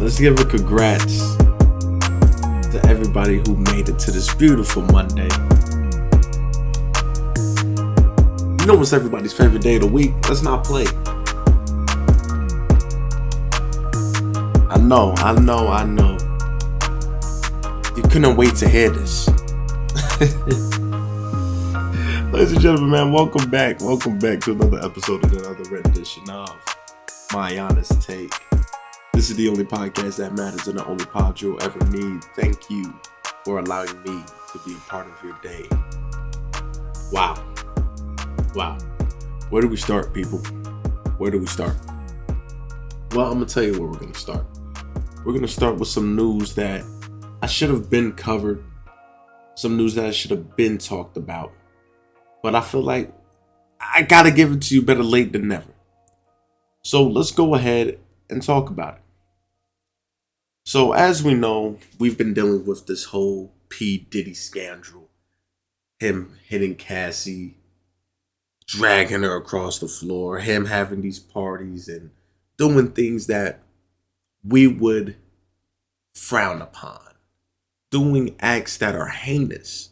Let's give a congrats to everybody who made it to this beautiful Monday. You know what's everybody's favorite day of the week? Let's not play. I know. You couldn't wait to hear this. Ladies and gentlemen, man, welcome back. Welcome back to another episode of another rendition of My Honest Take. This is the only podcast that matters and the only pod you'll ever need. Thank you for allowing me to be a part of your day. Wow. Where do we start, people? Where do we start? Well, I'm going to tell you where we're going to start. We're going to start with some news that I should have been covered. Some news that I should have been talked about. But I feel like I got to give it to you better late than never. So let's go ahead and talk about it. So as we know, we've been dealing with this whole P.Diddy scandal. Him hitting Cassie, dragging her across the floor, him having these parties and doing things that we would frown upon. Doing acts that are heinous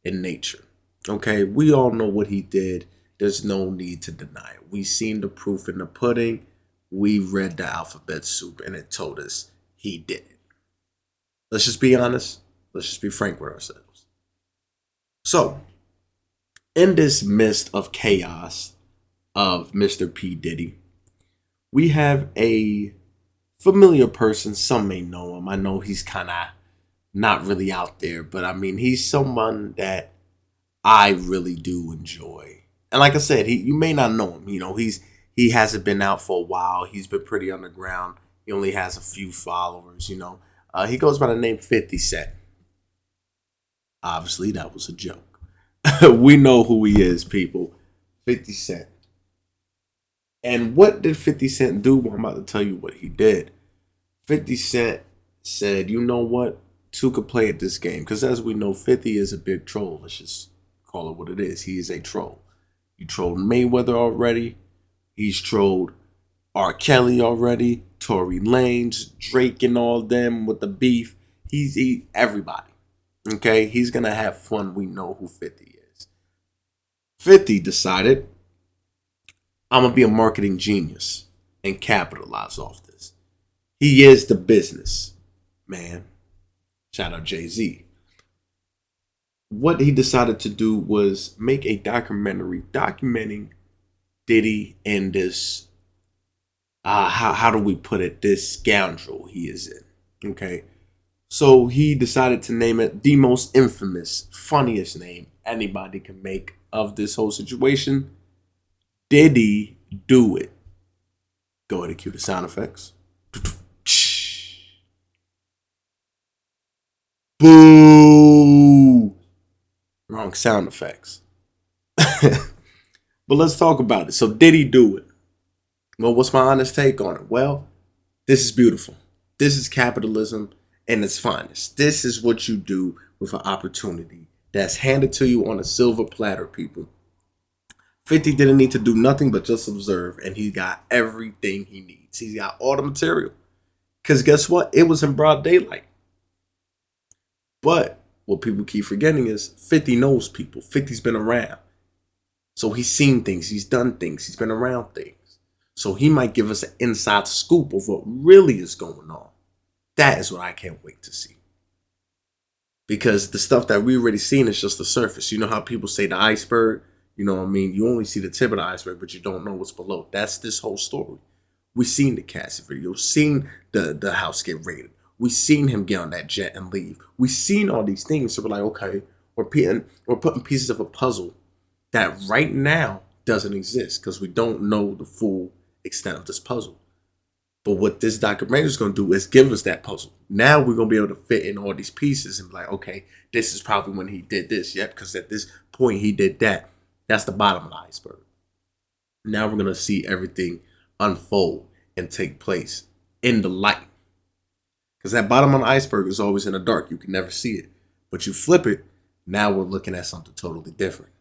in nature. Okay, we all know what he did. There's no need to deny it. We seen the proof in the pudding. We read the alphabet soup and it told us he did it. Let's just be honest. Let's just be frank with ourselves. So, in this mist of chaos of Mr. P. Diddy, we have a familiar person. Some may know him. I know he's kind of not really out there, but I mean, he's someone that I really do enjoy. And like I said, you may not know him. You know, he hasn't been out for a while. He's been pretty underground. He only has a few followers, you know. He goes by the name 50 Cent. Obviously, that was a joke. We know who he is, people. 50 Cent. And what did 50 Cent do? Well, I'm about to tell you what he did. 50 Cent said, you know what? Two could play at this game. Because as we know, 50 is a big troll. Let's just call it what it is. He is a troll. He trolled Mayweather already. He's trolled R. Kelly already. Tory Lanez, Drake and all them with the beef. He's everybody. Okay? He's going to have fun. We know who 50 is. 50 decided, I'm going to be a marketing genius and capitalize off this. He is the business man. Shout out Jay-Z. What he decided to do was make a documentary documenting Diddy and this, how do we put it, this scoundrel he is in. Okay. So he decided to name it the most infamous, funniest name anybody can make of this whole situation. Diddy Do It. Go ahead and cue the sound effects. Boo! Wrong sound effects. But let's talk about it. So Diddy Do It. Well, what's my honest take on it? Well, this is beautiful. This is capitalism in its finest. This is what you do with an opportunity that's handed to you on a silver platter, people. 50 didn't need to do nothing but just observe, and he got everything he needs. He got all the material. Because guess what? It was in broad daylight. But what people keep forgetting is 50 knows people. 50's been around. So he's seen things. He's done things. He's been around things. So he might give us an inside scoop of what really is going on. That is what I can't wait to see. Because the stuff that we already seen is just the surface. You know how people say the iceberg? You know what I mean? You only see the tip of the iceberg, but you don't know what's below. That's this whole story. We seen the Cassie video. Seen the house get raided. We seen him get on that jet and leave. We seen all these things. So we're like, okay, we're putting pieces of a puzzle that right now doesn't exist because we don't know the full extent of this puzzle. But what this documentary is going to do is give us that puzzle. Now we're going to be able to fit in all these pieces and be like, okay, this is probably when he did this. Yep, because at this point he did that. That's the bottom of the iceberg. Now we're going to see everything unfold and take place in the light. Because that bottom of the iceberg is always in the dark. You can never see it. But you flip it, now we're looking at something totally different.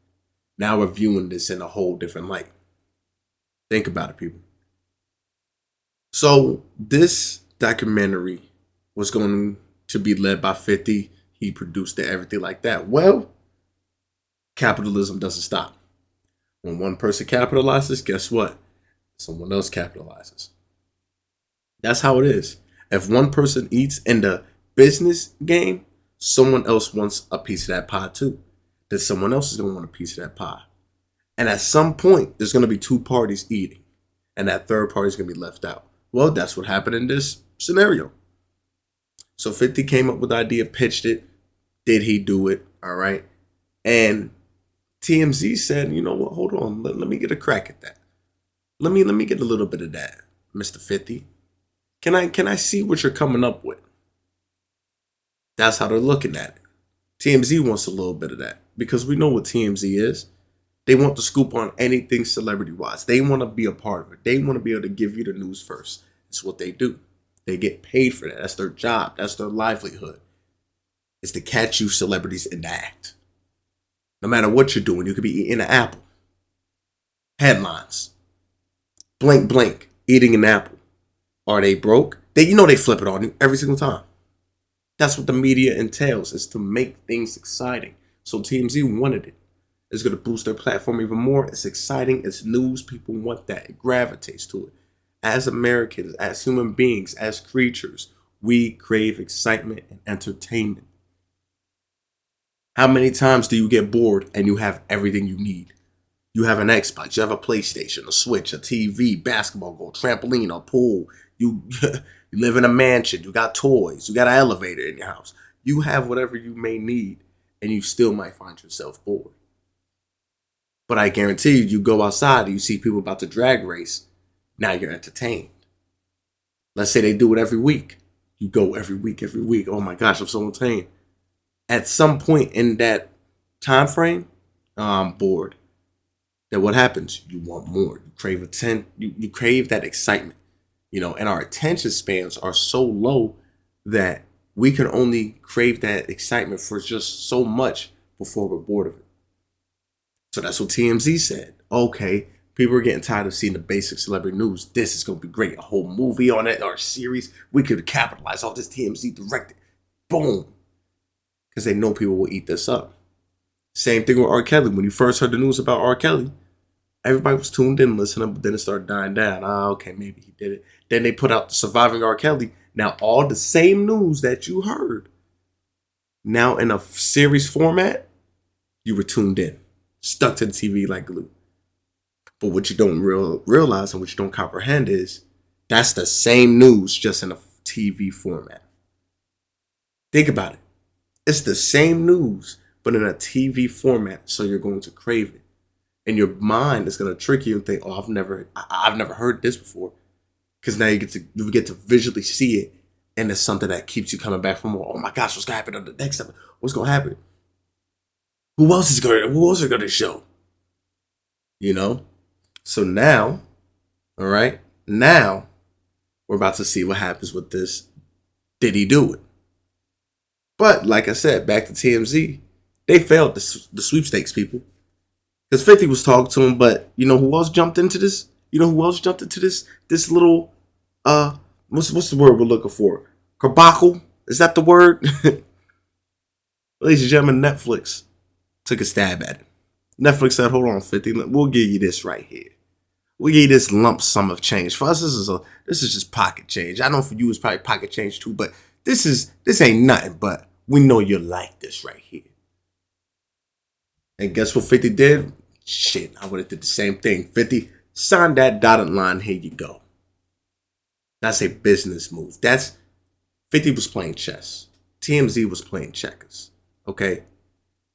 Now we're viewing this in a whole different light. Think about it, people. So this documentary was going to be led by 50. He produced it, everything like that. Well, capitalism doesn't stop. When one person capitalizes, guess what? Someone else capitalizes. That's how it is. If one person eats in the business game, someone else wants a piece of that pie too. Then someone else is going to want a piece of that pie. And at some point, there's going to be two parties eating. And that third party is going to be left out. Well, that's what happened in this scenario. So 50 came up with the idea, pitched it. Did he do it? All right. And TMZ said, you know what? Hold on. Let me get a crack at that. Let me get a little bit of that, Mr. 50. Can I see what you're coming up with? That's how they're looking at it. TMZ wants a little bit of that because we know what TMZ is. They want the scoop on anything celebrity-wise. They want to be a part of it. They want to be able to give you the news first. It's what they do. They get paid for that. That's their job. That's their livelihood. It's to catch you celebrities in the act. No matter what you're doing, you could be eating an apple. Headlines. Blank, blank, eating an apple. Are they broke? They flip it on you every single time. That's what the media entails, is to make things exciting. So TMZ wanted it. It's going to boost their platform even more. It's exciting. It's news. People want that. It gravitates to it. As Americans, as human beings, as creatures, we crave excitement and entertainment. How many times do you get bored and you have everything you need? You have an Xbox, you have a PlayStation, a Switch, a TV, basketball goal, trampoline, a pool. You live in a mansion. You got toys. You got an elevator in your house. You have whatever you may need, and you still might find yourself bored. But I guarantee you go outside and you see people about to drag race. Now you're entertained. Let's say they do it every week. You go every week. Oh my gosh, I'm so entertained. At some point in that time frame, I'm bored. Then what happens? You want more. You crave you crave that excitement. And our attention spans are so low that we can only crave that excitement for just so much before we're bored of it. So that's what TMZ said. Okay, people are getting tired of seeing the basic celebrity news. This is going to be great. A whole movie on it or a series. We could capitalize off this. TMZ directed. Boom. Because they know people will eat this up. Same thing with R. Kelly. When you first heard the news about R. Kelly, everybody was tuned in, listening, but then it started dying down. Okay, maybe he did it. Then they put out Surviving R. Kelly. Now, all the same news that you heard, now in a series format, you were tuned in, stuck to the TV like glue. But what you don't realize and what you don't comprehend is that's the same news, just in a TV format. Think about it. It's the same news, but in a TV format, so you're going to crave it. And your mind is going to trick you and think, oh, I've never heard this before. Because now you get to visually see it, and it's something that keeps you coming back for more. Oh my gosh, what's going to happen on the next episode? What's going to happen? Who else is going to show? So now, all right, now we're about to see what happens with this. Did he do it? But like I said, back to TMZ, they failed the sweepstakes, people. Because 50 was talking to him, but you know who else jumped into this? This little, what's the word we're looking for? Carbacle? Is that the word? Ladies and gentlemen, Netflix took a stab at it. Netflix said, hold on, 50, we'll give you this right here. We'll give you this lump sum of change. For us, this is just pocket change. I know for you it's probably pocket change too, but this ain't nothing, but we know you like this right here. And guess what 50 did? Shit, I would have did the same thing. 50, sign that dotted line. Here you go. That's a business move. 50 was playing chess. TMZ was playing checkers. Okay?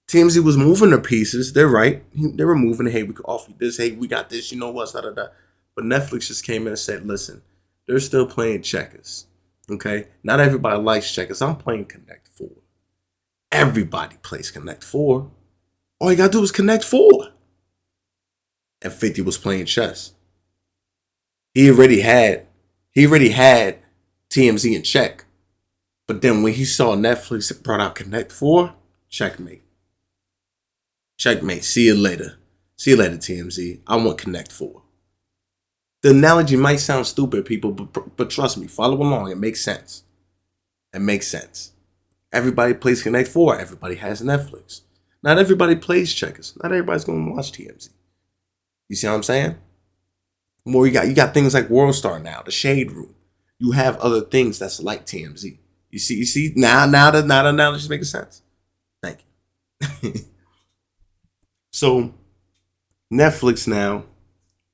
TMZ was moving their pieces. They're right. They were moving. Hey, we could offer you this. Hey, we got this. You know what? But Netflix just came in and said, listen, they're still playing checkers. Okay? Not everybody likes checkers. I'm playing Connect 4. Everybody plays Connect 4. All you gotta do is connect 4. And 50 was playing chess. He already had TMZ in check. But then when he saw Netflix brought out Connect 4, checkmate. Checkmate. See you later. See you later, TMZ. I want Connect 4. The analogy might sound stupid, people, but trust me, follow along. It makes sense. It makes sense. Everybody plays Connect 4. Everybody has Netflix. Not everybody plays Checkers. Not everybody's going to watch TMZ. You see what I'm saying? More you got things like World Star now, the Shade Room. You have other things that's like TMZ. You see now the analogy's making sense. Thank you. So Netflix now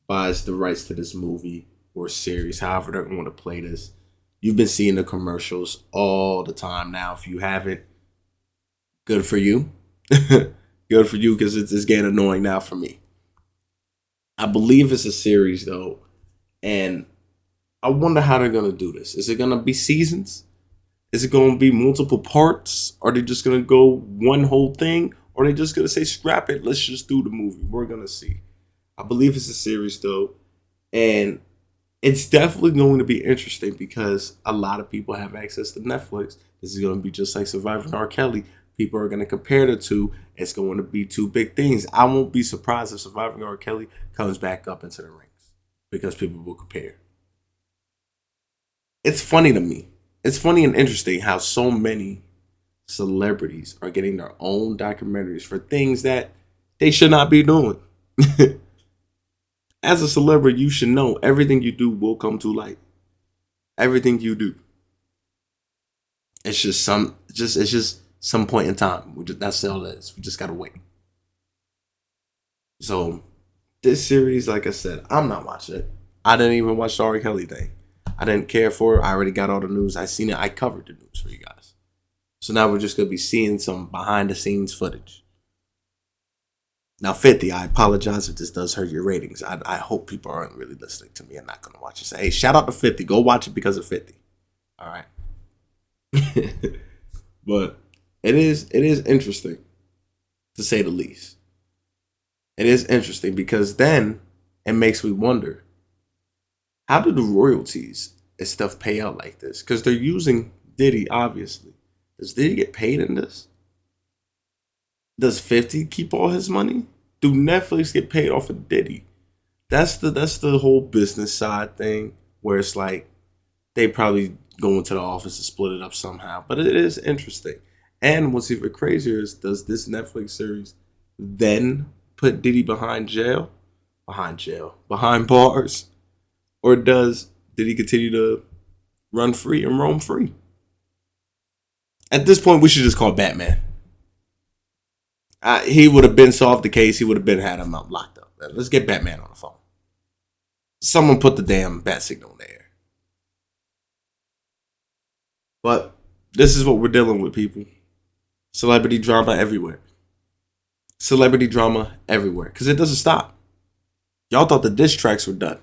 buys the rights to this movie or series, however they're going to play this. You've been seeing the commercials all the time now. If you haven't, good for you. Good for you, because it's getting annoying now for me. I believe it's a series though, and I wonder how they're gonna do this. Is it gonna be seasons? Is it gonna be multiple parts? Are they just gonna go one whole thing? Or are they just gonna say scrap it? Let's just do the movie. We're gonna see. I believe it's a series though, and it's definitely going to be interesting because a lot of people have access to Netflix. This is going to be just like Surviving R. Kelly. People are going to compare the two. It's going to be two big things. I won't be surprised if Surviving R. Kelly comes back up into the ranks because people will compare. It's funny to me. It's funny and interesting how so many celebrities are getting their own documentaries for things that they should not be doing. As a celebrity, you should know everything you do will come to light. Everything you do. It's just some point in time. That's all it is. We just gotta wait. So this series, like I said, I'm not watching it. I didn't even watch the R. Kelly thing. I didn't care for it. I already got all the news. I seen it. I covered the news for you guys. So now we're just gonna be seeing some behind the scenes footage. Now, 50, I apologize if this does hurt your ratings. I hope people aren't really listening to me and not going to watch it. Say, hey, shout out to 50. Go watch it because of 50. All right. But it is interesting, to say the least. It is interesting because then it makes me wonder, how do the royalties and stuff pay out like this? Because they're using Diddy, obviously. Does Diddy get paid in this? Does 50 keep all his money? Do Netflix get paid off of Diddy? That's the whole business side thing where it's like they probably go into the office and split it up somehow. But it is interesting. And what's even crazier is, does this Netflix series then put Diddy behind bars? Or does Diddy continue to run free and roam free? At this point, we should just call Batman. He would have been solved the case. He would have been had him up locked up. Let's get Batman on the phone. Someone put the damn bat signal in the air. But this is what we're dealing with, people. Celebrity drama everywhere. Celebrity drama everywhere. Because it doesn't stop. Y'all thought the diss tracks were done.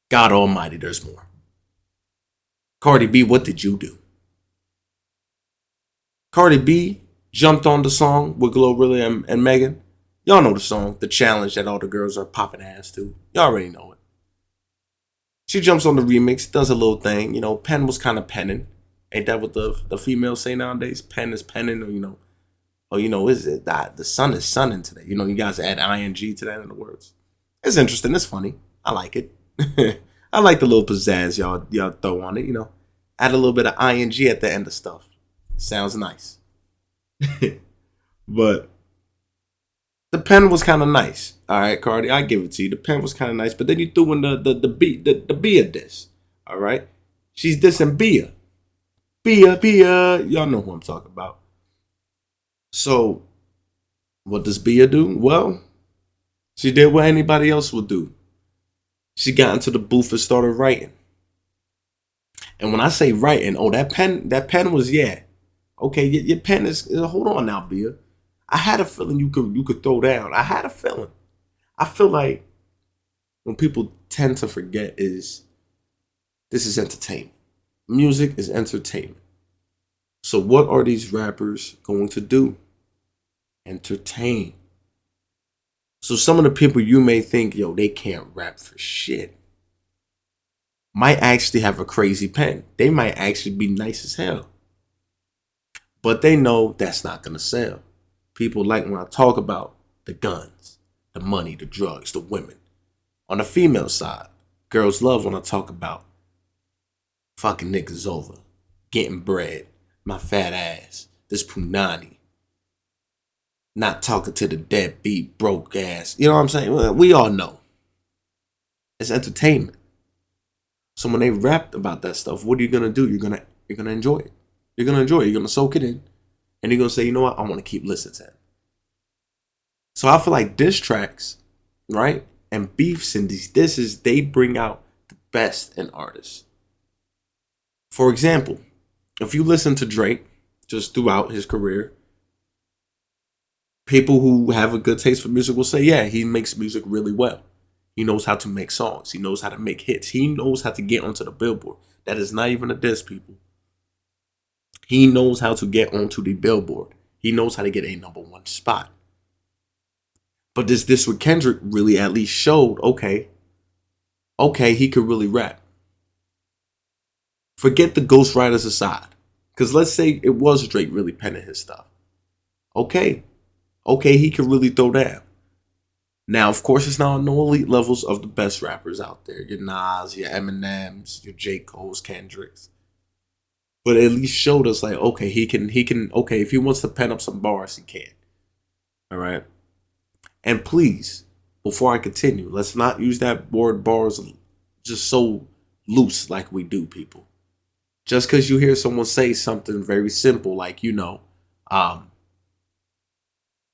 God almighty, there's more. Cardi B, what did you do? Cardi B jumped on the song with Glorilla and Megan. Y'all know the song, the challenge that all the girls are popping ass to. Y'all already know it. She jumps on the remix, does a little thing. You know, pen was kind of penning. Ain't that what the females say nowadays? Pen is penning, or is it that the sun is sunning today? You know, you guys add ing to that in the words. It's interesting. It's funny. I like it. I like the little pizzazz y'all throw on it. You know, add a little bit of ing at the end of stuff. Sounds nice. But the pen was kind of nice. All right, Cardi, I give it to you. The pen was kind of nice, but then you threw in the Bia diss. All right, she's dissing Bia. Y'all know who I'm talking about. So, what does Bia do? Well, she did what anybody else would do. She got into the booth and started writing. And when I say writing, that pen was, yeah. Okay, your pen is, hold on now, Bia. I had a feeling you could throw down. I had a feeling. I feel like when people tend to forget is this is entertainment. Music is entertainment. So what are these rappers going to do? Entertain. So some of the people you may think, they can't rap for shit, might actually have a crazy pen. They might actually be nice as hell. But they know that's not going to sell. People like when I talk about the guns, the money, the drugs, the women. On the female side, girls love when I talk about fucking niggas over, getting bread, my fat ass, this punani, not talking to the deadbeat broke ass. You know what I'm saying? Well, we all know. It's entertainment. So when they rap about that stuff, what are you gonna do? You're gonna enjoy it. You're gonna enjoy it. You're gonna soak it in, and you're gonna say, you know what? I want to keep listening to it. So I feel like diss tracks, right, and beefs and these disses, they bring out the best in artists. For example, if you listen to Drake just throughout his career, people who have a good taste for music will say, yeah, he makes music really well. He knows how to make songs. He knows how to make hits. He knows how to get onto the Billboard. That is not even a diss, people. He knows how to get onto the Billboard. He knows how to get a #1 spot. But this with Kendrick really at least showed, okay, he could really rap. Forget the ghostwriters aside. Because let's say it was Drake really penning his stuff. Okay, he could really throw down. Now, of course, it's not on no elite levels of the best rappers out there. Your Nas, your Eminems, your J. Cole's, Kendricks. But at least showed us like, okay, he can, okay, if he wants to pen up some bars, he can. All right. And please, before I continue, let's not use that word bars just so loose like we do, people. Just because you hear someone say something very simple, like, you know, and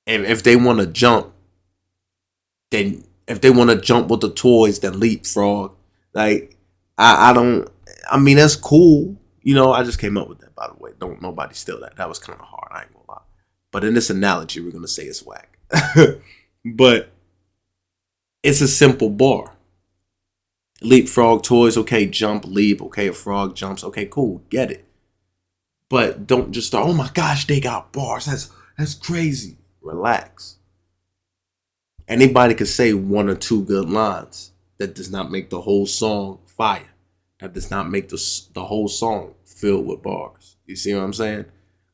if they want to jump, then if they want to jump with the toys, then leapfrog. Like, I mean, that's cool. You know, I just came up with that, by the way. Don't nobody steal that. That was kind of hard. I ain't gonna lie. But in this analogy, we're going to say it's whack. But it's a simple bar. Leapfrog, toys, okay, jump, leap, okay, a frog jumps, okay, cool, get it. But don't just start, oh my gosh, they got bars. That's crazy. Relax. Anybody could say 1 or 2 good lines. That does not make the whole song fire. That does not make the whole song filled with bars. You see what I'm saying?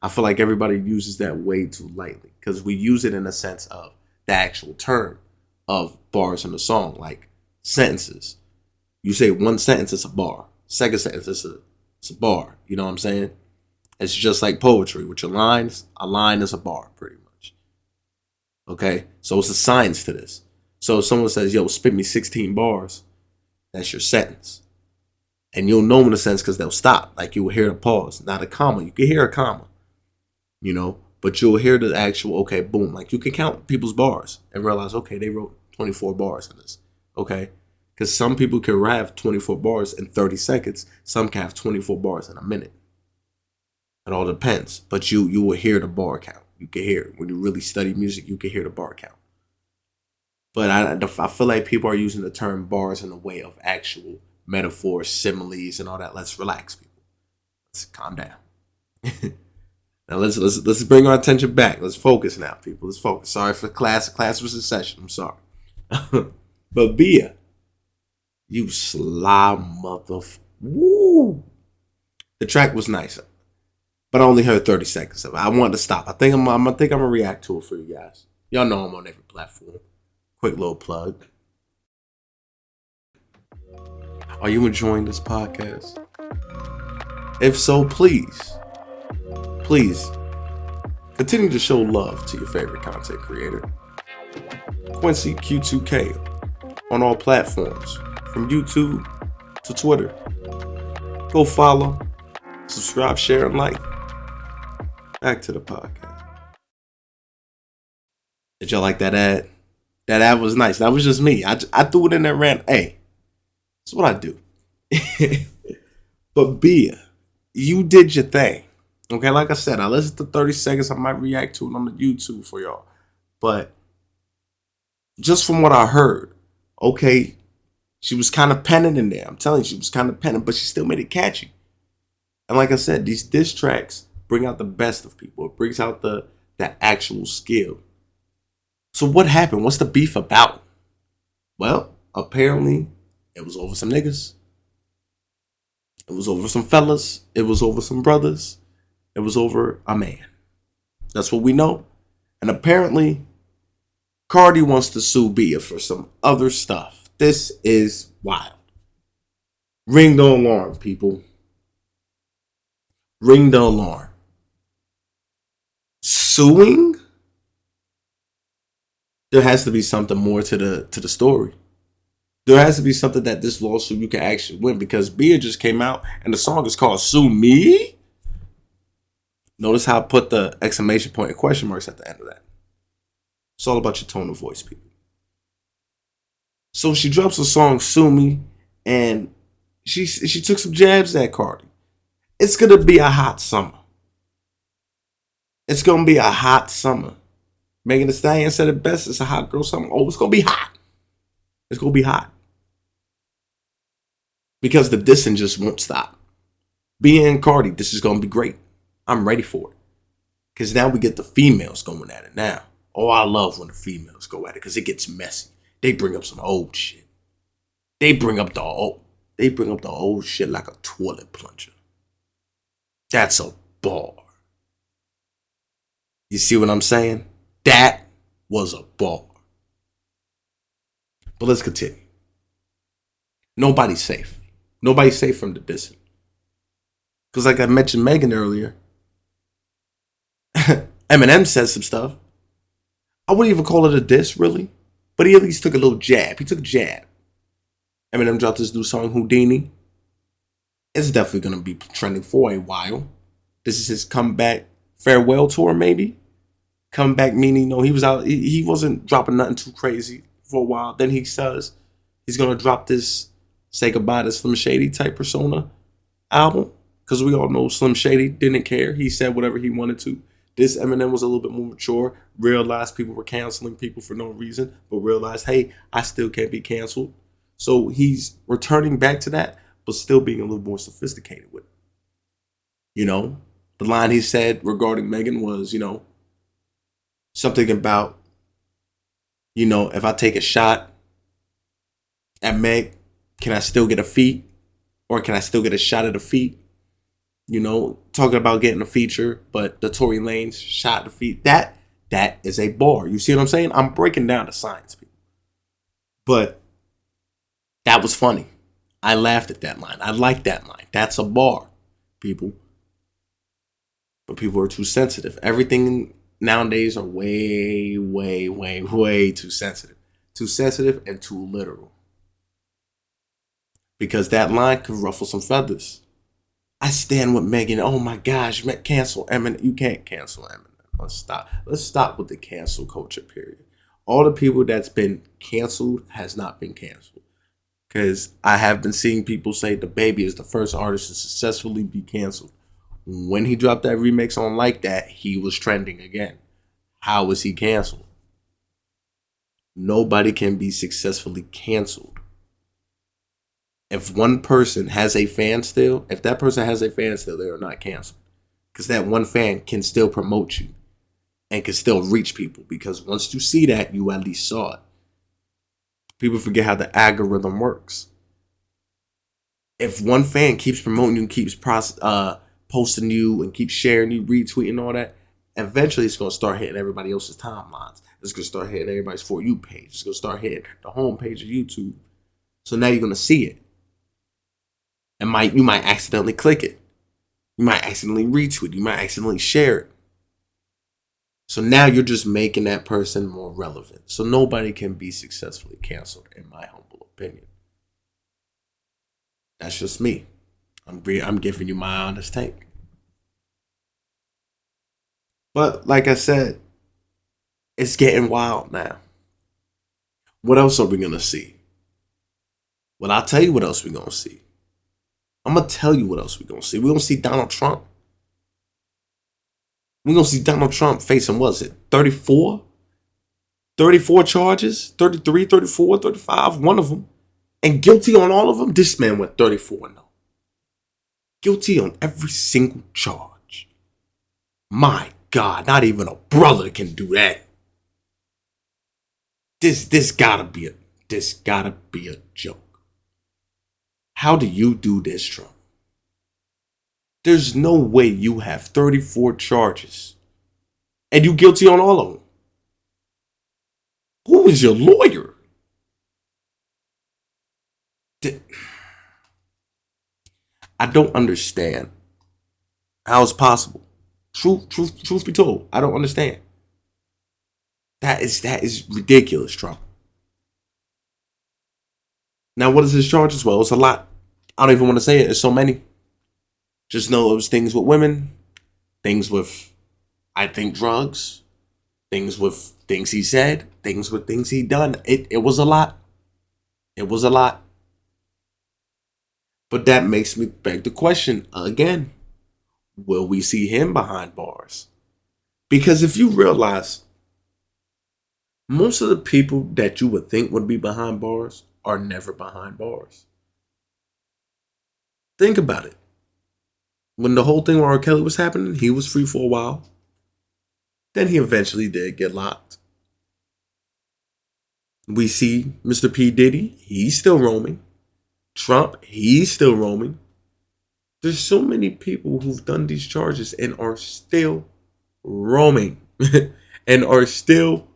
I feel like everybody uses that way too lightly because we use it in a sense of the actual term of bars in the song, like sentences. You say one sentence, it's a bar. Second sentence, it's a bar. You know what I'm saying? It's just like poetry. With your lines, a line is a bar, pretty much. Okay? So it's a science to this. So if someone says, yo, spit me 16 bars, that's your sentence. And you'll know in a sense because they'll stop. Like you'll hear a pause, not a comma. You can hear a comma, you know, but you'll hear the actual, okay, boom. Like you can count people's bars and realize, okay, they wrote 24 bars in this. Okay? Because some people can have 24 bars in 30 seconds. Some can have 24 bars in a minute. It all depends. But you will hear the bar count. You can hear it. When you really study music, you can hear the bar count. But I feel like people are using the term bars in a way of actual metaphors, similes, and all that. Let's relax, people. Let's calm down. Now let's bring our attention back. Let's focus now, people. Let's focus. Sorry for class. Class was in session. I'm sorry. But Bia, you sly woo. The track was nice, but I only heard 30 seconds of it. I wanted to stop. I think I'm gonna react to it for you guys. Y'all know I'm on every platform. Quick little plug. Are you enjoying this podcast? If so, please continue to show love to your favorite content creator. Quincy Q2K on all platforms, from YouTube to Twitter. Go follow, subscribe, share, and like. Back to the podcast. Did y'all like that ad? That ad was nice. That was just me. I threw it in there random. Hey, that's what I do. But Bia, you did your thing. Okay, like I said, I listened to 30 seconds. I might react to it on the YouTube for y'all. But just from what I heard, okay, she was kind of penning in there. I'm telling you, she was kind of penning, but she still made it catchy. And like I said, these diss tracks bring out the best of people. It brings out the actual skill. So what happened? What's the beef about? Well, apparently it was over some niggas. It was over some fellas. It was over some brothers. It was over a man. That's what we know. And apparently, Cardi wants to sue Bia for some other stuff. This is wild. Ring the alarm, people. Ring the alarm. Suing? There has to be something more to the story. There has to be something that this lawsuit you can actually win, because Bia just came out and the song is called Sue Me. Notice how I put the exclamation point and question marks at the end of that. It's all about your tone of voice, people. So she drops a song, Sue Me, and she took some jabs at Cardi. It's going to be a hot summer. It's going to be a hot summer. Megan Thee Stallion said it best. It's a hot girl summer. Oh, it's going to be hot. It's going to be hot. Because the dissing just won't stop. Bia and Cardi, this is going to be great. I'm ready for it. Because now we get the females going at it now. Oh, I love when the females go at it because it gets messy. They bring up some old shit. They bring up the old shit like a toilet plunger. That's a bar. You see what I'm saying? That was a bar. But let's continue. Nobody's safe. Nobody's safe from the dissing. Because like I mentioned Megan earlier, Eminem said some stuff. I wouldn't even call it a diss, really. But he at least took a little jab. He took a jab. Eminem dropped his new song, Houdini. It's definitely going to be trending for a while. This is his comeback farewell tour, maybe. Comeback meaning, he was out. He wasn't dropping nothing too crazy for a while. Then he says he's going to drop this Say Goodbye to Slim Shady type persona album. Because we all know Slim Shady didn't care. He said whatever he wanted to. This Eminem was a little bit more mature. Realized people were canceling people for no reason. But realized, hey, I still can't be canceled. So he's returning back to that. But still being a little more sophisticated with it. The line he said regarding Megan was, something about, if I take a shot at Meg, can I still get a feat? Or can I still get a shot at the feet? Talking about getting a feature, but the Tory Lanez shot the feet. That is a bar. You see what I'm saying? I'm breaking down the science, people. But that was funny. I laughed at that line. I like that line. That's a bar, people. But people are too sensitive. Everything nowadays are way, way, way, way too sensitive. Too sensitive and too literal. Because that line could ruffle some feathers. I stand with Megan. Oh my gosh, cancel Eminem. You can't cancel Eminem. Let's stop. Let's stop with the cancel culture, period. All the people that's been canceled has not been canceled. Because I have been seeing people say the Baby is the first artist to successfully be canceled. When he dropped that remix on Like That, he was trending again. How was he canceled? Nobody can be successfully canceled. If one person has a fan still, they are not canceled. Because that one fan can still promote you and can still reach people. Because once you see that, you at least saw it. People forget how the algorithm works. If one fan keeps promoting you, keeps posting you, and keeps sharing you, retweeting all that, eventually it's going to start hitting everybody else's timelines. It's going to start hitting everybody's For You page. It's going to start hitting the homepage of YouTube. So now you're going to see it. And you might accidentally click it. You might accidentally retweet. You might accidentally share it. So now you're just making that person more relevant. So nobody can be successfully canceled, in my humble opinion. That's just me. I'm giving you my honest take. But like I said, it's getting wild now. What else are we going to see? Well, I'll tell you what else we're going to see. I'm going to tell you what else we're going to see. We're going to see Donald Trump. We're going to see Donald Trump facing, what is it, 34? 34 charges? 33, 34, 35, one of them. And guilty on all of them? This man went 34-0. Guilty on every single charge. My God, not even a brother can do that. This gotta be a joke. How do you do this, Trump? There's no way you have 34 charges and you guilty on all of them. Who is your lawyer? I don't understand how it's possible. Truth be told, I don't understand. That is ridiculous, Trump. Now, what is his charges? Well, it's a lot. I don't even want to say it. It's so many. Just know it was things with women, things with, I think, drugs, things with things he said, things with things he done. It was a lot. It was a lot. But that makes me beg the question again. Will we see him behind bars? Because if you realize most of the people that you would think would be behind bars are never behind bars. Think about it. When the whole thing with R. Kelly was happening, he was free for a while. Then he eventually did get locked. We see Mr. P.Diddy, he's still roaming. Trump, he's still roaming. There's so many people who've done these charges and are still roaming and are still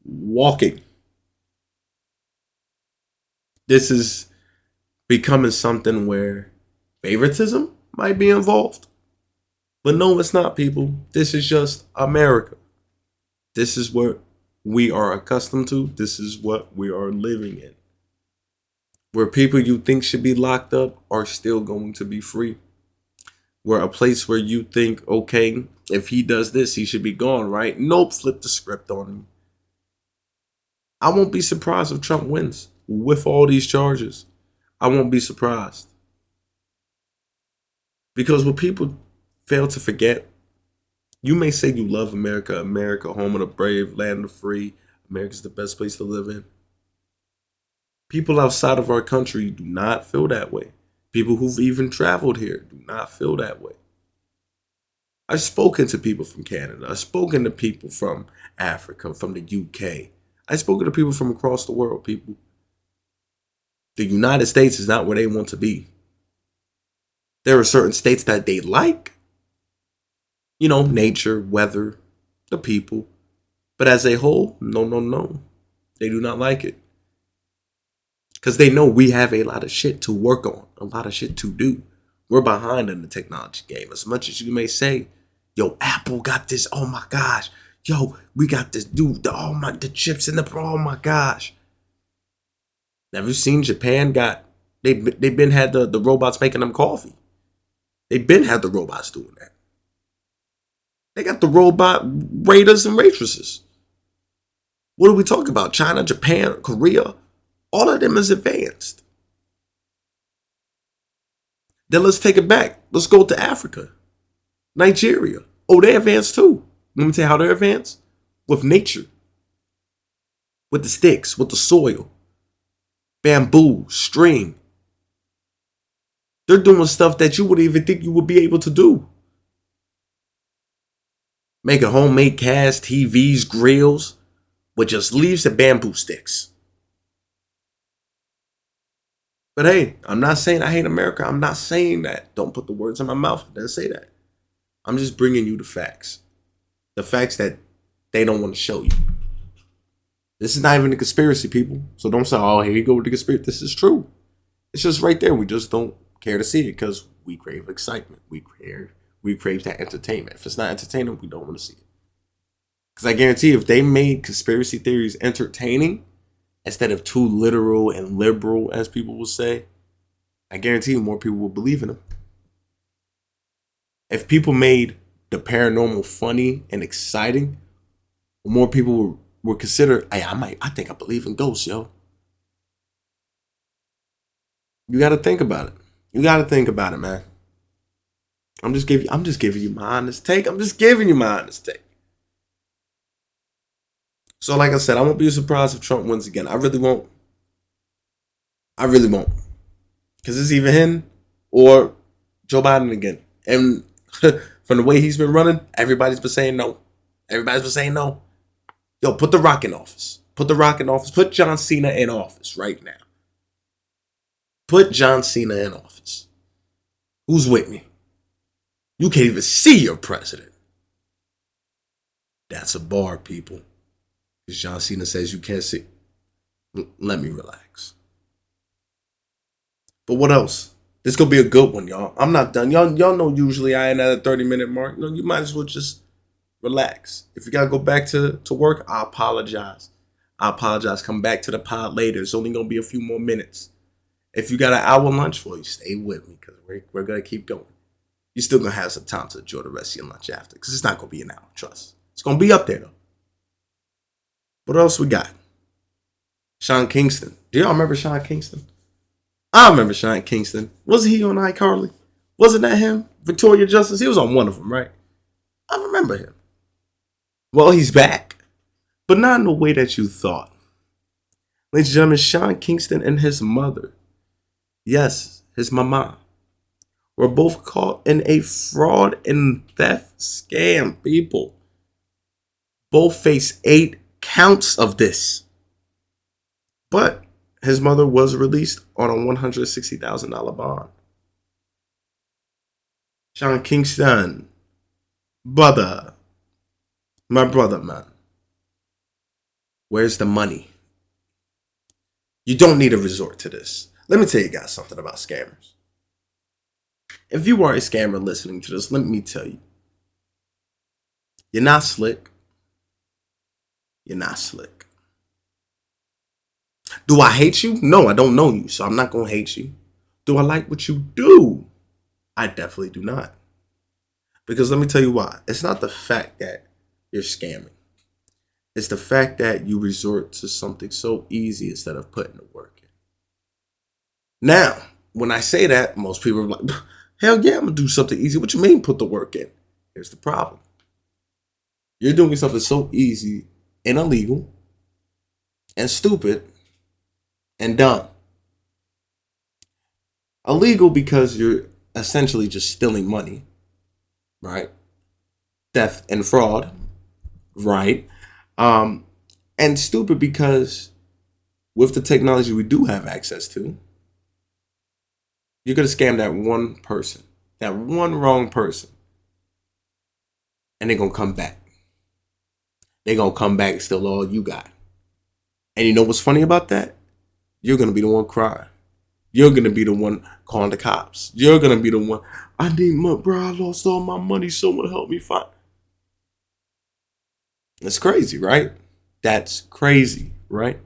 walking. This is becoming something where favoritism might be involved. But no, it's not, people. This is just America. This is what we are accustomed to. This is what we are living in. Where people you think should be locked up are still going to be free. Where a place where you think, okay, if he does this, he should be gone, right? Nope, flip the script on him. I won't be surprised if Trump wins with all these charges. I won't be surprised. Because what people fail to forget, you may say you love America, America, home of the brave, land of the free. America's the best place to live in. People outside of our country do not feel that way. People who've even traveled here do not feel that way. I've spoken to people from Canada. I've spoken to people from Africa, from the UK. I've spoken to people from across the world, people. The United States is not where they want to be. There are certain states that they like. You know, nature, weather, the people. But as a whole, no. They do not like it. Because they know we have a lot of shit to work on, a lot of shit to do. We're behind in the technology game. As much as you may say, yo, Apple got this, oh my gosh. Yo, we got this dude, the chips in the, oh my gosh. Have you seen Japan they've been had the robots making them coffee. They've been had the robots doing that. They got the robot waiters and waitresses. What do we talk about? China, Japan, Korea? All of them is advanced. Then let's take it back. Let's go to Africa. Nigeria. Oh, they're advanced too. Let me tell you how they're advanced. With nature. With the sticks, with the soil. Bamboo, string. They're doing stuff that you wouldn't even think you would be able to do. Making homemade cast, TVs, grills, with just leaves and bamboo sticks. But hey, I'm not saying I hate America. I'm not saying that. Don't put the words in my mouth. I didn't say that. I'm just bringing you the facts. The facts that they don't want to show you. This is not even a conspiracy, people. So don't say, oh, here you go with the conspiracy. This is true. It's just right there. We just don't care to see it because we crave excitement. We crave that entertainment. If it's not entertaining, we don't want to see it. Because I guarantee if they made conspiracy theories entertaining, instead of too literal and liberal, as people will say, I guarantee you more people will believe in them. If people made the paranormal funny and exciting, more people will consider, hey, I think I believe in ghosts, yo. You got to think about it. You got to think about it, man. I'm just giving you my honest take. So like I said, I won't be surprised if Trump wins again. I really won't. Because it's either him or Joe Biden again. And from the way he's been running, everybody's been saying no. Yo, put The Rock in office. Put John Cena in office right now. Put John Cena in office. Who's with me? You can't even see your president. That's a bar, people. Because John Cena says you can't see. Let me relax. But what else? This gonna be a good one, y'all. I'm not done. Y'all know usually I ain't at a 30-minute mark. You might as well just relax. If you gotta go back to work, I apologize. I apologize. Come back to the pod later. It's only gonna be a few more minutes. If you got an hour lunch for you, stay with me because we're gonna keep going. You're still gonna have some time to enjoy the rest of your lunch after, because it's not gonna be an hour. Trust. It's gonna be up there though. What else we got? Sean Kingston. Do y'all remember Sean Kingston? I remember Sean Kingston. Wasn't he on iCarly? Wasn't that him? Victoria Justice? He was on one of them, right? I remember him. Well, he's back. But not in the way that you thought. Ladies and gentlemen, Sean Kingston and his mother, yes, his mama, were both caught in a fraud and theft scam, people. Both face 8 counts of this. But his mother was released on a $160,000 bond. Sean Kingston, brother, my brother, man. Where's the money? You don't need to resort to this. Let me tell you guys something about scammers. If you are a scammer listening to this, let me tell you. You're not slick. You're not slick. Do I hate you? No, I don't know you, so I'm not going to hate you. Do I like what you do? I definitely do not. Because let me tell you why. It's not the fact that you're scamming. It's the fact that you resort to something so easy instead of putting the work in. Now, when I say that, most people are like, hell yeah, I'm going to do something easy. What you mean put the work in? Here's the problem. You're doing something so easy and illegal and stupid and dumb. Illegal because you're essentially just stealing money, right? Theft and fraud, right? And stupid because with the technology we do have access to, you're going to scam that one person, that one wrong person, and they're going to come back. They're going to come back and steal all you got. And you know what's funny about that? You're going to be the one crying. You're going to be the one calling the cops. You're going to be the one, I need money, bro. I lost all my money. Someone help me find. That's crazy, right? That's crazy, right?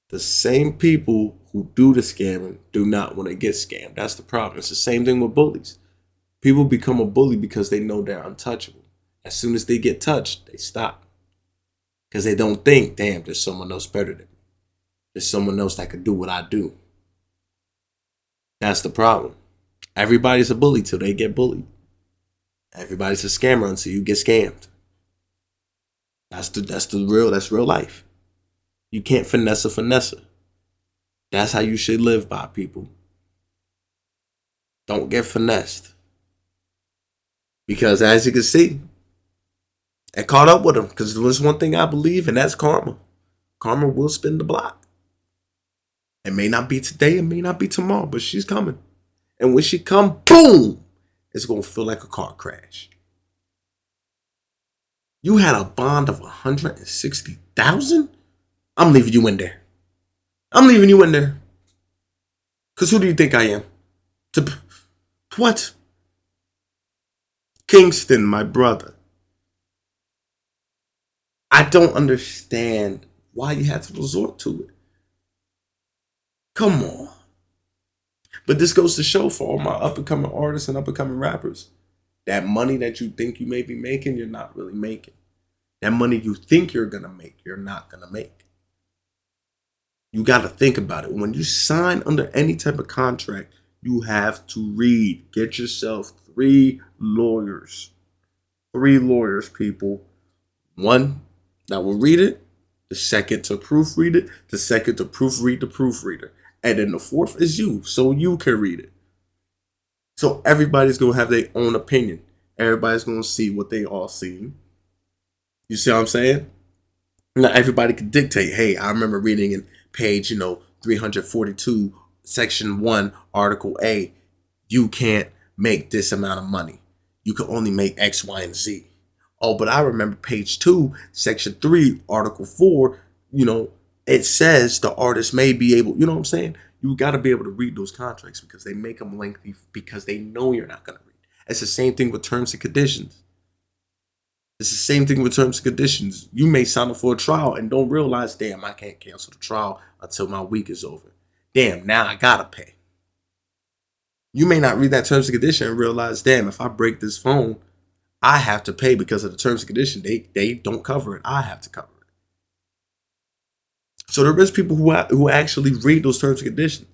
The same people who do the scamming do not want to get scammed. That's the problem. It's the same thing with bullies. People become a bully because they know they're untouchable. As soon as they get touched, they stop. Because they don't think, damn, there's someone else better than me. There's someone else that could do what I do. That's the problem. Everybody's a bully till they get bullied. Everybody's a scammer until you get scammed. That's real life. You can't finesse a finesser. That's how you should live by, people. Don't get finessed. Because as you can see, it caught up with them. Because there's one thing I believe, and that's karma. Karma will spin the block. It may not be today, it may not be tomorrow, but she's coming. And when she come, boom, it's going to feel like a car crash. You had a bond of $160,000? I'm leaving you in there. I'm leaving you in there. Because who do you think I am? What? Kingston, my brother. I don't understand why you had to resort to it. Come on. But this goes to show for all my up-and-coming artists and up-and-coming rappers, that money that you think you may be making, you're not really making. That money you think you're going to make, you're not going to make. You got to think about it. When you sign under any type of contract, you have to read. Get yourself 3 lawyers. 3 lawyers, people. One that will read it. The second to proofread it. The second to proofread the proofreader. And then the 4th is you, so you can read it. So everybody's going to have their own opinion. Everybody's going to see what they all see. You see what I'm saying? Not everybody can dictate, hey, I remember reading in page, 342, section 1, article A, you can't make this amount of money. You can only make X, Y, and Z. Oh, but I remember page 2, section 3, article 4, it says the artist may be able, you know what I'm saying? You got to be able to read those contracts because they make them lengthy because they know you're not going to read. It's the same thing with terms and conditions. It's the same thing with terms and conditions. You may sign up for a trial and don't realize, damn, I can't cancel the trial until my week is over. Damn, now I got to pay. You may not read that terms and condition and realize, damn, if I break this phone, I have to pay because of the terms and condition. They don't cover it. I have to cover it. So there is people who actually read those terms and conditions.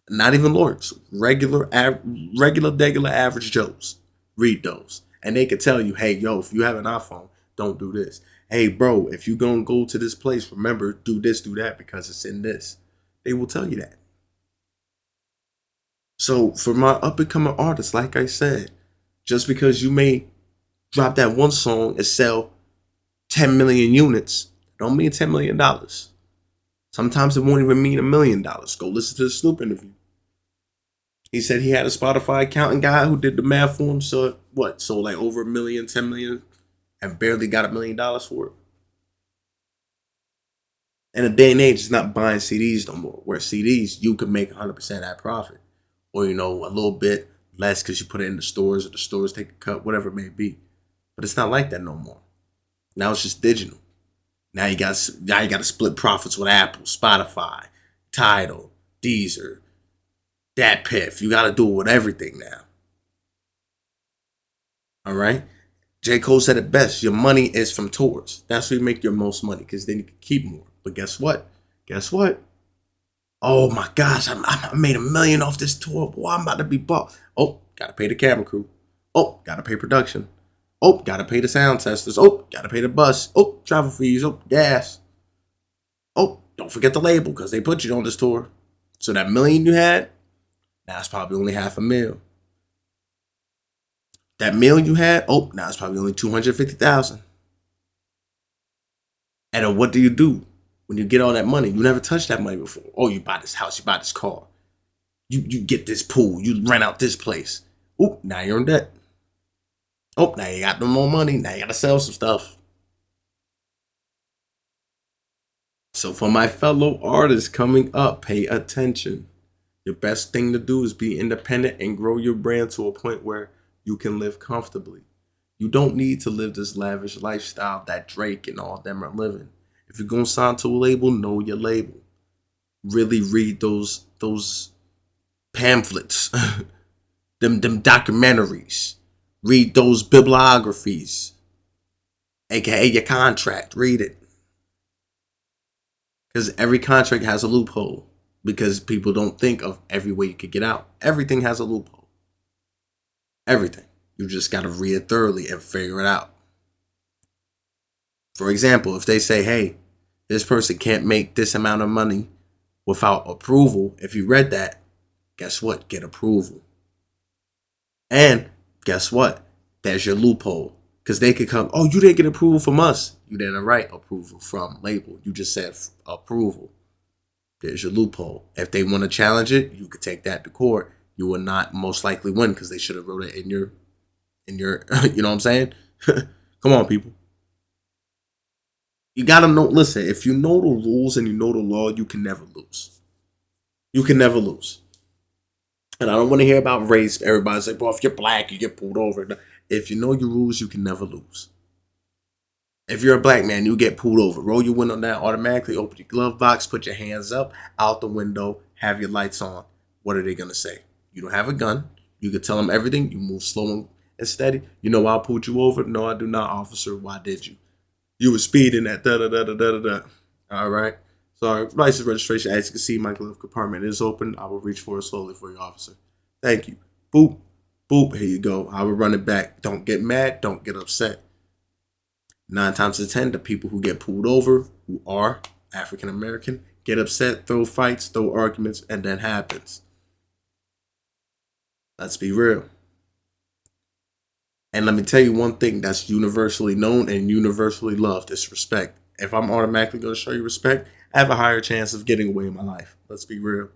Not even lawyers. Regular average Joes read those. And they could tell you, hey, yo, if you have an iPhone, don't do this. Hey, bro, if you're going to go to this place, remember, do this, do that because it's in this. They will tell you that. So for my up-and-coming artists, like I said, just because you may drop that one song and sell 10 million units, don't mean $10 million. Sometimes it won't even mean $1 million. Go listen to the Snoop interview. He said he had a Spotify accountant guy who did the math for him. So what? So like over 1 million, 10 million, and barely got $1 million for it. In a day and age, it's not buying CDs no more. Where CDs, you can make 100% of that profit. Or, you know, a little bit less because you put it in the stores or the stores take a cut, whatever it may be. But it's not like that no more. Now it's just digital. Now you got to split profits with Apple, Spotify, Tidal, Deezer, DatPiff. You got to do it with everything now. All right? J. Cole said it best. Your money is from tours. That's where you make your most money because then you can keep more. But guess what? Oh my gosh, I made $1 million off this tour. Boy, I'm about to be bought. Oh, got to pay the camera crew. Oh, got to pay production. Oh, got to pay the sound testers. Oh, got to pay the bus. Oh, travel fees. Oh, gas. Oh, don't forget the label because they put you on this tour. So that $1 million you had, now it's probably only $500,000. That $1 million you had, oh, now it's probably only $250,000. And then what do you do when you get all that money? You never touched that money before. Oh, you buy this house, you buy this car. You get this pool, you rent out this place. Oh, now you're in debt. Oh, now you got no more money. Now you got to sell some stuff. So for my fellow artists coming up, pay attention. Your best thing to do is be independent and grow your brand to a point where you can live comfortably. You don't need to live this lavish lifestyle that Drake and all them are living. If you're going to sign to a label, know your label. Really read those pamphlets, them documentaries. Read those bibliographies, aka your contract. Read it. Because every contract has a loophole. Because people don't think of every way you could get out. Everything has a loophole. Everything. You just got to read it thoroughly and figure it out. For example, if they say, hey, this person can't make this amount of money without approval, if you read that, guess what? Get approval. And guess what? There's your loophole. Because they could come, oh, you didn't get approval from us. You didn't write approval from label. You just said approval. There's your loophole. If they want to challenge it, you could take that to court. You will not most likely win because they should have wrote it in your, you know what I'm saying? Come on, people. You got to know, listen, if you know the rules and you know the law, you can never lose. You can never lose. And I don't want to hear about race. Everybody's like, well, if you're black, you get pulled over. If you know your rules, you can never lose. If you're a black man, you get pulled over. Roll your window down automatically, open your glove box, put your hands up, out the window, have your lights on. What are they going to say? You don't have a gun. You can tell them everything. You move slow and steady. You know why I pulled you over? No, I do not, officer. Why did you? You were speeding at da-da-da-da-da-da. All right. Sorry. License registration. As you can see, my glove compartment is open. I will reach for it slowly for you, officer. Thank you. Boop. Boop. Here you go. I will run it back. Don't get mad. Don't get upset. 9 times out of 10, the people who get pulled over, who are African American, get upset, throw fights, throw arguments, and that happens. Let's be real. And let me tell you one thing that's universally known and universally loved is respect. If I'm automatically going to show you respect, I have a higher chance of getting away in my life. Let's be real.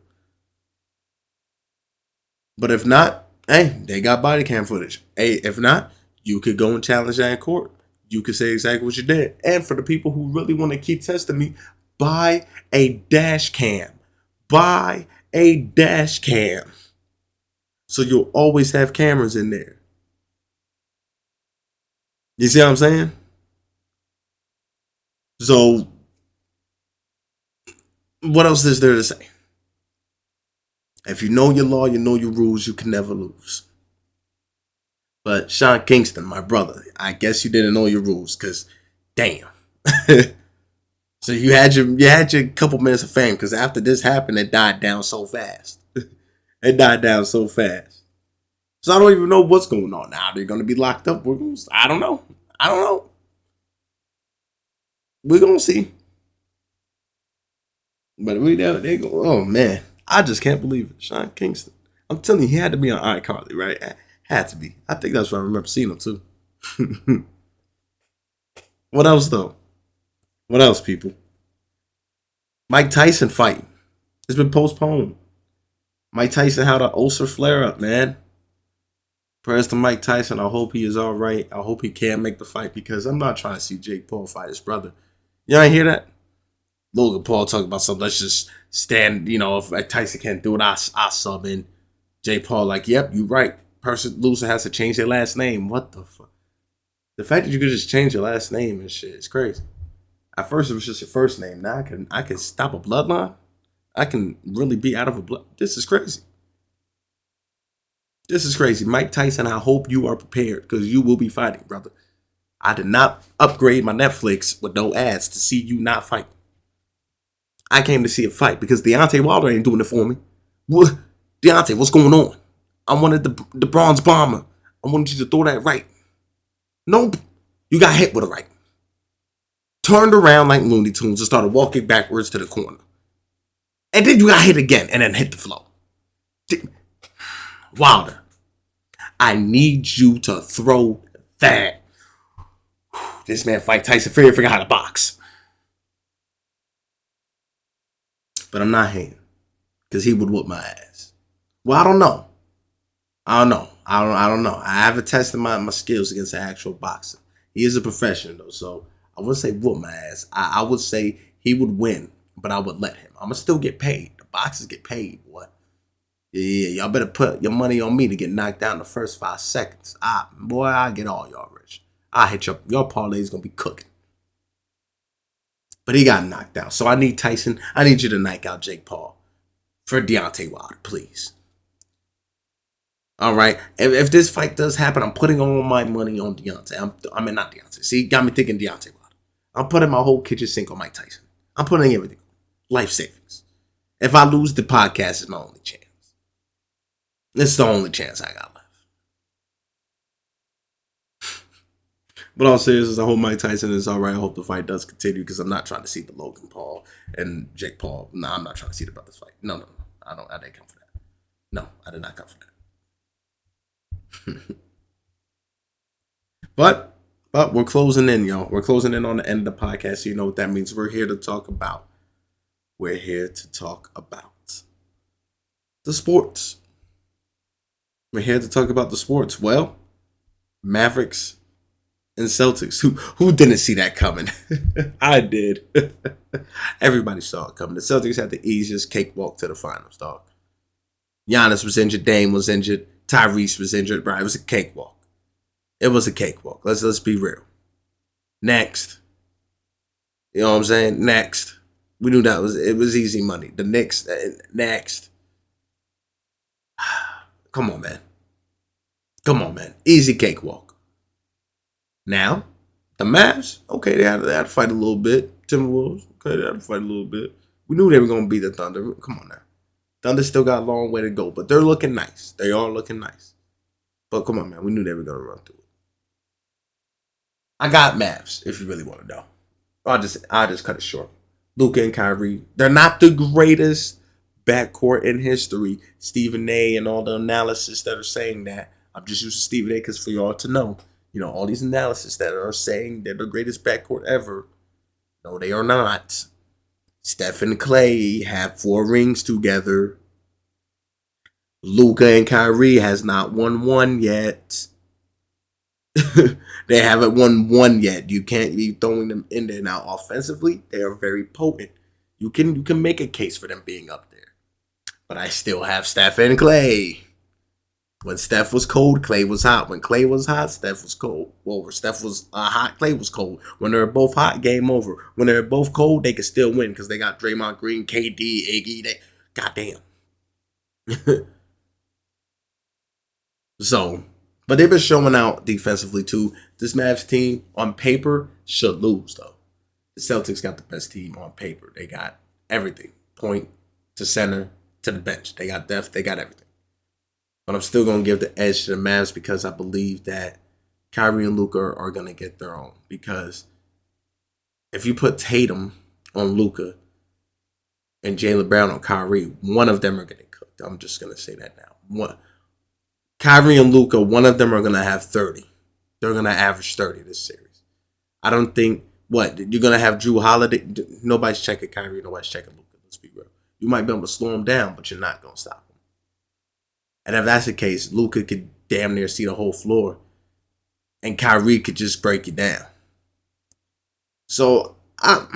But if not, hey, they got body cam footage. Hey, if not, you could go and challenge that in court. You could say exactly what you did. And for the people who really want to keep testing me, buy a dash cam. Buy a dash cam. So you'll always have cameras in there. You see what I'm saying? So what else is there to say? If you know your law, you know your rules, you can never lose. But Sean Kingston, my brother, I guess you didn't know your rules, cause damn. So you had your couple minutes of fame, because after this happened, it died down so fast. It died down so fast. So I don't even know what's going on now. They're gonna be locked up. I don't know. I don't know. We're gonna see. But they go. Oh man, I just can't believe it. Sean Kingston. I'm telling you, he had to be on iCarly, right? Had to be. I think that's where I remember seeing him too. What else though? What else, people? Mike Tyson fight. It's been postponed. Mike Tyson had an ulcer flare up, man. Prayers to Mike Tyson. I hope he is all right. I hope he can make the fight, because I'm not trying to see Jake Paul fight his brother. Y'all ain't hear that? Logan Paul talking about something. Let's just stand. If Mike Tyson can't do it, I sub in. Jake Paul like, yep, you right. Person loser has to change their last name. What the fuck? The fact that you could just change your last name and shit is crazy. At first it was just your first name. Now I can stop a bloodline. I can really be out of a blood. This is crazy. This is crazy. Mike Tyson, I hope you are prepared, because you will be fighting, brother. I did not upgrade my Netflix with no ads to see you not fight. I came to see a fight because Deontay Wilder ain't doing it for me. What? Deontay, what's going on? I wanted the bronze bomber. I wanted you to throw that right. Nope. You got hit with a right. Turned around like Looney Tunes and started walking backwards to the corner. And then you got hit again and then hit the floor. Wilder, I need you to throw that. This man fight Tyson Fury, forgot how to box. But I'm not hating, because he would whoop my ass. Well, I don't know. I don't know. I haven't tested my skills against an actual boxer. He is a professional, though, so I wouldn't say whoop my ass. I would say he would win, but I would let him. I'm going to still get paid. The boxers get paid, boy. Yeah, y'all better put your money on me to get knocked down the first 5 seconds. Boy, I'll get all y'all rich. I'll hit your parlay's going to be cooking. But he got knocked out. So I need Tyson. I need you to knock out Jake Paul for Deontay Wilder, please. All right. If this fight does happen, I'm putting all my money on Deontay. Not Deontay. See, got me thinking Deontay Wilder. I'm putting my whole kitchen sink on Mike Tyson. I'm putting everything. Life savings. If I lose, the podcast is my only chance. It's the only chance I got left. But all seriousness, I hope Mike Tyson is all right. I hope the fight does continue, because I'm not trying to see the Logan Paul and Jake Paul. No, I'm not trying to see the brothers fight. No. I didn't come for that. No, I did not come for that. But we're closing in, y'all. We're closing in on the end of the podcast. So you know what that means. We're here to talk about. We're here to talk about the sports. We're here to talk about the sports. Well, Mavericks and Celtics. Who didn't see that coming? I did. Everybody saw it coming. The Celtics had the easiest cakewalk to the finals, dog. Giannis was injured. Dame was injured. Tyrese was injured. Right, it was a cakewalk. It was a cakewalk. Let's be real. Next. You know what I'm saying? Next. We knew it was easy money. The Knicks. Next. Come on, man. Easy cakewalk. Now, the Mavs, okay, they had to fight a little bit. Timberwolves, okay, they had to fight a little bit. We knew they were going to beat the Thunder. Come on now. Thunder still got a long way to go, but they're looking nice. They are looking nice. But come on, man. We knew they were going to run through it. I got Mavs, if you really want to know. I'll just cut it short. Luka and Kyrie, they're not the greatest backcourt in history. Stephen A. and all the analysis that are saying that. I'm just using Stephen A. because for y'all to know, all these analysis that are saying they're the greatest backcourt ever. No, they are not. Steph and Clay have 4 rings together. Luka and Kyrie has not won one yet. They haven't won one yet. You can't be throwing them in there. Now, offensively, they are very potent. You can make a case for them being up there. But I still have Steph and Clay. When Steph was cold, Clay was hot. When Clay was hot, Steph was cold. Well, Steph was hot, Clay was cold. When they were both hot, game over. When they were both cold, they could still win because they got Draymond Green, KD, Iggy. Goddamn. So, but they've been showing out defensively too. This Mavs team on paper should lose though. The Celtics got the best team on paper. They got everything. Point to center to the bench. They got depth. They got everything. But I'm still going to give the edge to the Mavs because I believe that Kyrie and Luka are going to get their own. Because if you put Tatum on Luka and Jaylen Brown on Kyrie, one of them are getting cooked. I'm just going to say that now. Kyrie and Luka, one of them are going to have 30. They're going to average 30 this series. I don't think, you're going to have Drew Holiday. Nobody's checking Kyrie. Nobody's checking Luka. Let's be real. You might be able to slow him down, but you're not going to stop him. And if that's the case, Luka could damn near see the whole floor. And Kyrie could just break it down. So, I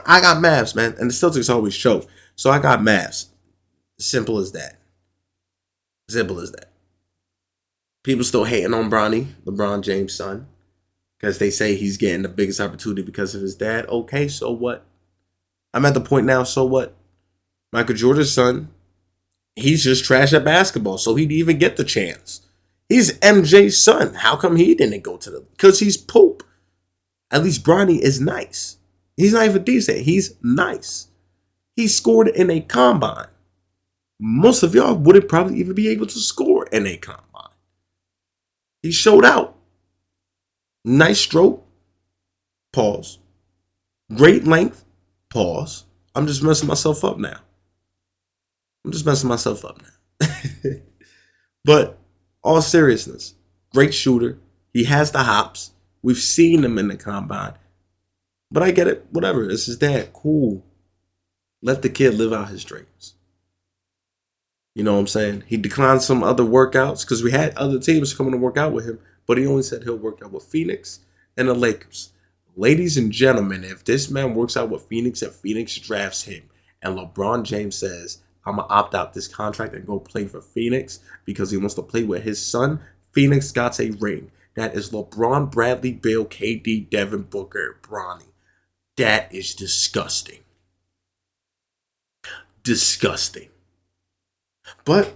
got Mavs, man. And the Celtics always choke. So, I got Mavs. Simple as that. Simple as that. People still hating on Bronny, LeBron James' son. Because they say he's getting the biggest opportunity because of his dad. Okay, so what? I'm at the point now, so what? Michael Jordan's son, he's just trash at basketball, so he'd even get the chance. He's MJ's son. How come he didn't go to the... Because he's poop. At least Bronny is nice. He's not even decent. He's nice. He scored in a combine. Most of y'all wouldn't probably even be able to score in a combine. He showed out. Nice stroke. Pause. Great length. Pause. I'm just messing myself up now. But all seriousness, great shooter. He has the hops. We've seen him in the combine. But I get it. Whatever. It's his dad. Cool. Let the kid live out his dreams. You know what I'm saying? He declined some other workouts because we had other teams coming to work out with him. But he only said he'll work out with Phoenix and the Lakers. Ladies and gentlemen, if this man works out with Phoenix and Phoenix drafts him and LeBron James says, I'm going to opt out this contract and go play for Phoenix because he wants to play with his son, Phoenix got a ring. That is LeBron, Bradley, Bill, KD, Devin Booker, Bronny. That is disgusting. Disgusting. But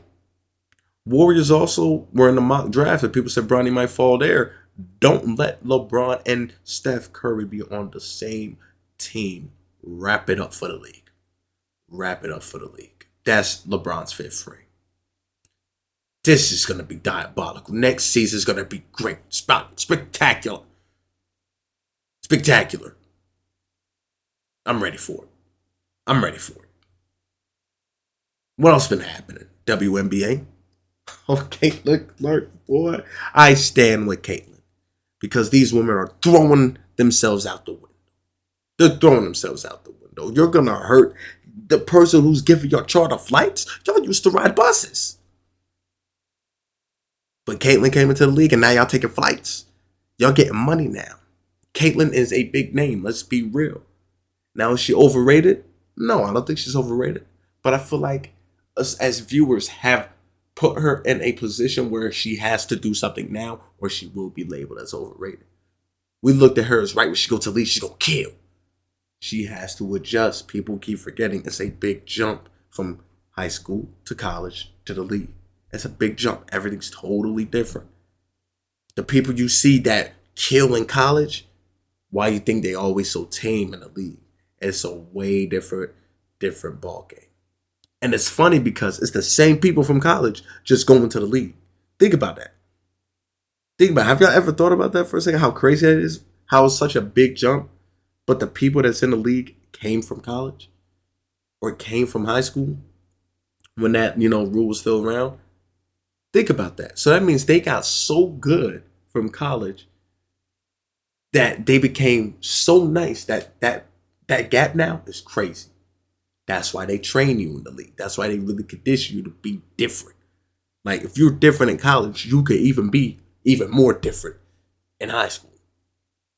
Warriors also were in the mock draft and people said Bronny might fall there. Don't let LeBron and Steph Curry be on the same team. Wrap it up for the league. Wrap it up for the league. That's LeBron's fifth ring. This is going to be diabolical. Next season is going to be great. Spectacular. Spectacular. I'm ready for it. I'm ready for it. What else been happening? WNBA. Oh, Caitlin Clark, boy. I stand with Caitlin. Because these women are throwing themselves out the window. They're throwing themselves out the window. You're going to hurt the person who's giving your charter flights. Y'all used to ride buses. But Caitlin came into the league and now y'all taking flights. Y'all getting money now. Caitlin is a big name. Let's be real. Now, is she overrated? No, I don't think she's overrated. But I feel like us as viewers have put her in a position where she has to do something now or she will be labeled as overrated. We looked at her as right when she goes to the league, she's going to kill. She has to adjust. People keep forgetting it's a big jump from high school to college to the league. It's a big jump. Everything's totally different. The people you see that kill in college, why you think they always so tame in the league? It's a way different ball game. And it's funny because it's the same people from college just going to the league. Think about that. Think about it. Have y'all ever thought about that for a second? How crazy that is? How it's such a big jump, but the people that's in the league came from college or came from high school when that, rule was still around. Think about that. So that means they got so good from college that they became so nice that gap now is crazy. That's why they train you in the league. That's why they really condition you to be different. Like, if you're different in college, you could even be even more different in high school.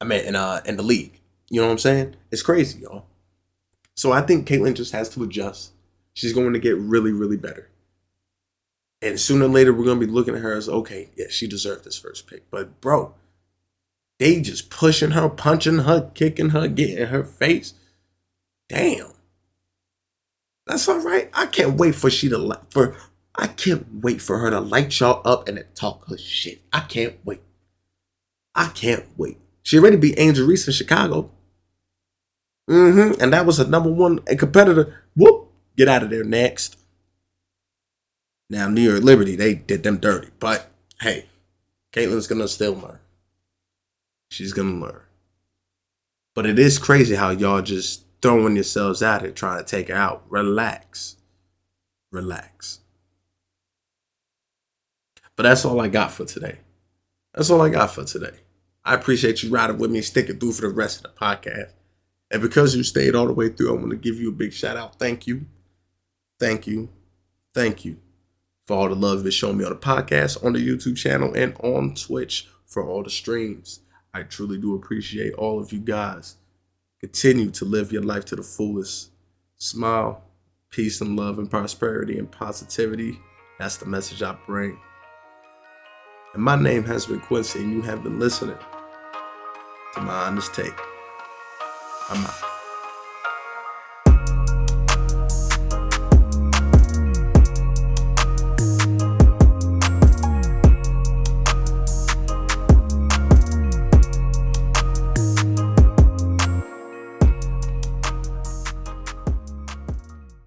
I mean, in the league. You know what I'm saying? It's crazy, y'all. So I think Caitlyn just has to adjust. She's going to get really, really better. And sooner or later, we're going to be looking at her as, okay, yeah, she deserved this first pick. But, bro, they just pushing her, punching her, kicking her, getting in her face. Damn. That's all right. I can't wait for her to light y'all up and then talk her shit. I can't wait. She already beat Angel Reese in Chicago. And that was her number one competitor. Whoop. Get out of there next. Now, New York Liberty, they did them dirty. But, hey, Caitlin's going to still learn. She's going to learn. But it is crazy how y'all just throwing yourselves out here trying to take her out. Relax. But that's all I got for today. I appreciate you riding with me, sticking through for the rest of the podcast. And because you stayed all the way through, I'm going to give you a big shout out. Thank you for all the love you've been showing me on the podcast, on the YouTube channel, and on Twitch for all the streams. I truly do appreciate all of you guys. Continue to live your life to the fullest. Smile, peace, and love, and prosperity, and positivity. That's the message I bring. And my name has been Quincy, and you have been listening to my honest take. I'm out.